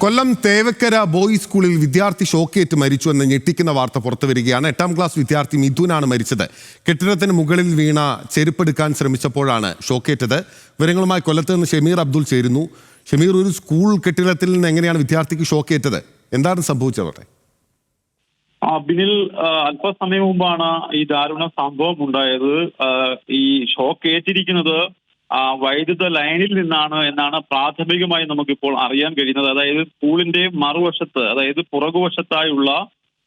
കൊല്ലം തേവക്കര boys സ്കൂളിൽ വിദ്യാർത്ഥി ഷോക്കേറ്റ് മരിച്ചു എന്ന ഞെട്ടിക്കുന്ന വാർത്ത പുറത്തുവരികയാണ്. 8ാം ക്ലാസ് വിദ്യാർത്ഥി മിഥുനാണ് മരിച്ചത്. കെട്ടിടത്തിന് മുകളിൽ വീണ ചെരുപ്പെടുക്കാൻ ശ്രമിച്ചപ്പോഴാണ് ഷോക്കേറ്റത്. വിവരങ്ങളുമായി കൊല്ലത്ത് നിന്ന് ഷമീർ അബ്ദുൾ ചേരുന്നു. ഷമീർ, ഒരു സ്കൂൾ കെട്ടിടത്തിൽ നിന്ന് എങ്ങനെയാണ് വിദ്യാർത്ഥിക്ക് ഷോക്കേറ്റത്? എന്താണ് സംഭവിച്ചത്? ബിനിൽ, അല്പസമയം മുമ്പാണ് ഈ ദാരുണ സംഭവം ഉണ്ടായത്. ഈ ഷോക്ക് ഏറ്റിരിക്കുന്നത് വൈദ്യുത ലൈനിൽ നിന്നാണ് എന്നാണ് പ്രാഥമികമായി നമുക്കിപ്പോൾ അറിയാൻ കഴിയുന്നത്. അതായത് സ്കൂളിന്റെ മറുവശത്ത്, അതായത് പുറകുവശത്തായുള്ള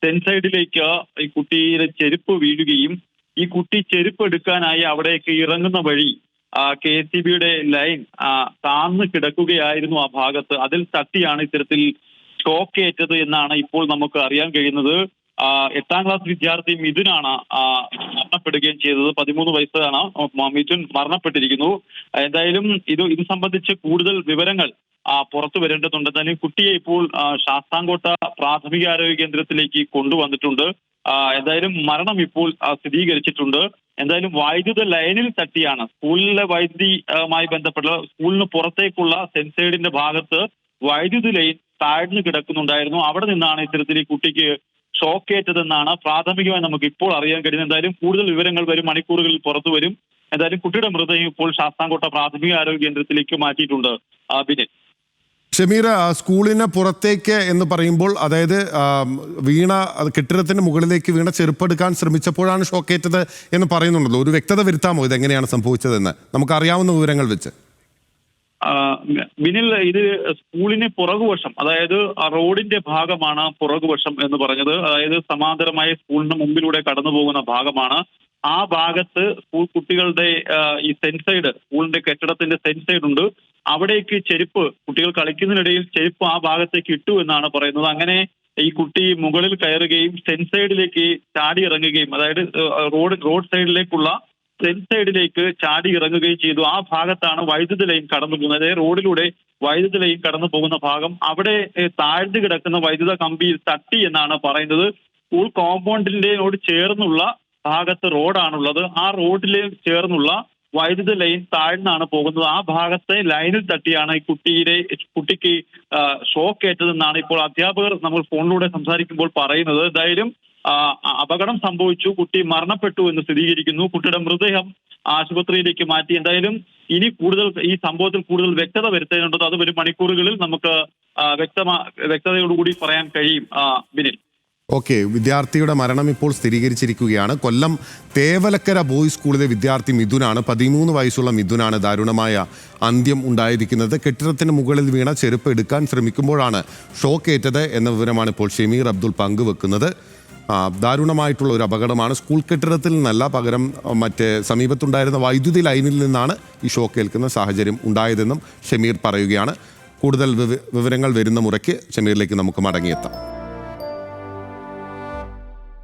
സെൻസൈഡിലേക്ക് ഈ കുട്ടിയുടെ ചെരുപ്പ് വീഴുകയും ഈ കുട്ടി ചെരുപ്പ് എടുക്കാനായി അവിടേക്ക് ഇറങ്ങുന്ന വഴി KCBയുടെ ലൈൻ താഴ്ന്നു കിടക്കുകയായിരുന്നു ആ ഭാഗത്ത്. അതിൽ തട്ടിയാണ് ഇത്തരത്തിൽ ഷോക്ക് ഏറ്റത് എന്നാണ് ഇപ്പോൾ നമുക്ക് അറിയാൻ കഴിയുന്നത്. 8ാം ക്ലാസ് വിദ്യാർത്ഥി മിഥുനാണ് മരണപ്പെടുകയും ചെയ്തത്. 13 വയസ്സാണ് മിഥുൻ മരണപ്പെട്ടിരിക്കുന്നു. എന്തായാലും ഇത് സംബന്ധിച്ച് കൂടുതൽ വിവരങ്ങൾ പുറത്തു വരേണ്ടതുണ്ട്. എന്തായാലും കുട്ടിയെ ഇപ്പോൾ ശാസ്താംകോട്ട പ്രാഥമികാരോഗ്യ കേന്ദ്രത്തിലേക്ക് കൊണ്ടുവന്നിട്ടുണ്ട്. എന്തായാലും മരണം ഇപ്പോൾ സ്ഥിരീകരിച്ചിട്ടുണ്ട്. എന്തായാലും വൈദ്യുത ലൈനിൽ തട്ടിയാണ്, സ്കൂളിലെ വൈദ്യുതിയുമായി ബന്ധപ്പെട്ട സ്കൂളിന് പുറത്തേക്കുള്ള സെൻസൈഡിന്റെ ഭാഗത്ത് വൈദ്യുതി ലൈൻ താഴ്ന്നു കിടക്കുന്നുണ്ടായിരുന്നു. അവിടെ നിന്നാണ് ഇത്തരത്തിൽ ഈ കുട്ടിക്ക് ഷോക്കേറ്റതെന്നാണ് പ്രാഥമികമായി നമുക്ക് ഇപ്പോൾ അറിയാൻ കഴിയുന്നത്. എന്തായാലും കൂടുതൽ വിവരങ്ങൾ വരും മണിക്കൂറുകളിൽ പുറത്തു വരും. എന്തായാലും കുട്ടിയുടെ മൃതദേഹം ഇപ്പോൾ ശാസ്താംകോട്ട പ്രാഥമിക ആരോഗ്യ കേന്ദ്രത്തിലേക്ക് മാറ്റിയിട്ടുണ്ട്. ബിനിൽ, ഷമീർ, സ്കൂളിന് പുറത്തേക്ക് എന്ന് പറയുമ്പോൾ അതായത് കെട്ടിടത്തിന് മുകളിലേക്ക് വീണ ചെരുപ്പെടുക്കാൻ ശ്രമിച്ചപ്പോഴാണ് ഷോക്കേറ്റത് എന്ന് പറയുന്നുണ്ടല്ലോ. ഒരു വ്യക്തത വരുത്താമോ ഇതെങ്ങനെയാണ് സംഭവിച്ചതെന്ന് നമുക്കറിയാവുന്ന വിവരങ്ങൾ വെച്ച്? ബിനിൽ, ഇത് സ്കൂളിന് പുറകുവശം, അതായത് റോഡിന്റെ ഭാഗമാണ് പുറകുവശം എന്ന് പറഞ്ഞത്. അതായത് സമാന്തരമായ സ്കൂളിന് മുമ്പിലൂടെ കടന്നു പോകുന്ന ഭാഗമാണ്. ആ ഭാഗത്ത് സ്കൂൾ കുട്ടികളുടെ ഈ സെൻസൈഡ്, സ്കൂളിന്റെ കെട്ടിടത്തിന്റെ സെൻസൈഡ് ഉണ്ട്. അവിടേക്ക് ചെരുപ്പ്, കുട്ടികൾ കളിക്കുന്നതിനിടയിൽ ചെരുപ്പ് ആ ഭാഗത്തേക്ക് ഇട്ടു എന്നാണ് പറയുന്നത്. അങ്ങനെ ഈ കുട്ടി മുകളിൽ കയറുകയും സെൻസൈഡിലേക്ക് ചാടി ഇറങ്ങുകയും, അതായത് റോഡ് സൈഡിലേക്കുള്ള സെൻസൈഡിലേക്ക് ചാടി ഇറങ്ങുകയും ചെയ്തു. ആ ഭാഗത്താണ് വൈദ്യുതി ലൈൻ കടന്നു പോകുന്നത്. അതായത് റോഡിലൂടെ വൈദ്യുതി ലൈൻ കടന്നു പോകുന്ന ഭാഗം, അവിടെ താഴ്ന്നു കിടക്കുന്ന വൈദ്യുത കമ്പിയിൽ തട്ടി എന്നാണ് പറയുന്നത്. സ്കൂൾ കോമ്പൗണ്ടിനോട് ചേർന്നുള്ള ഭാഗത്ത് റോഡാണുള്ളത്. ആ റോഡിലെ ചേർന്നുള്ള വൈദ്യുത ലൈൻ താഴ്ന്നാണ് പോകുന്നത്. ആ ഭാഗത്തെ ലൈനിൽ തട്ടിയാണ് ഈ കുട്ടിക്ക് ഷോക്ക് ഏറ്റതെന്നാണ് ഇപ്പോൾ അധ്യാപകർ നമ്മൾ ഫോണിലൂടെ സംസാരിക്കുമ്പോൾ പറയുന്നത്. എന്തായാലും അപകടം സംഭവിച്ചു, കുട്ടി മരണപ്പെട്ടു എന്ന് സ്ഥിരീകരിക്കുന്നു. കുട്ടിയുടെ മൃതദേഹം ആശുപത്രിയിലേക്ക് മാറ്റി. എന്തായാലും ഇനി ഈ സംഭവത്തിൽ കൂടുതൽ വ്യക്തത വരുത്തേണ്ടത് അത് വരും മണിക്കൂറുകളിൽ നമുക്ക് വ്യക്തതയോടുകൂടി പറയാൻ കഴിയും. ബിനിൽ, ഓക്കെ, വിദ്യാർത്ഥിയുടെ മരണം ഇപ്പോൾ സ്ഥിരീകരിച്ചിരിക്കുകയാണ്. കൊല്ലം തേവലക്കര ബോയ്സ് സ്കൂളിലെ വിദ്യാർത്ഥി മിഥുനാണ്. 13 വയസ്സുള്ള മിഥുനാണ് ദാരുണമായ അന്ത്യം ഉണ്ടായിരിക്കുന്നത്. കെട്ടിടത്തിന് മുകളിൽ വീണ ചെരുപ്പ് എടുക്കാൻ ശ്രമിക്കുമ്പോഴാണ് ഷോക്കേറ്റത് എന്ന വിവരമാണ് ഇപ്പോൾ ഷമീർ അബ്ദുൾ പങ്കുവെക്കുന്നത്. ദാരുണമായിട്ടുള്ള ഒരു അപകടമാണ്. സ്കൂൾ കെട്ടിടത്തിൽ നിന്നല്ല, പകരം സമീപത്തുണ്ടായിരുന്ന വൈദ്യുതി ലൈനിൽ നിന്നാണ് ഈ ഷോക്കേൽക്കുന്ന സാഹചര്യം ഉണ്ടായതെന്നും ഷമീർ പറയുകയാണ്. കൂടുതൽ വിവരങ്ങൾ വരുന്ന മുറയ്ക്ക് ഷമീറിലേക്ക് നമുക്ക് മടങ്ങിയെത്താം.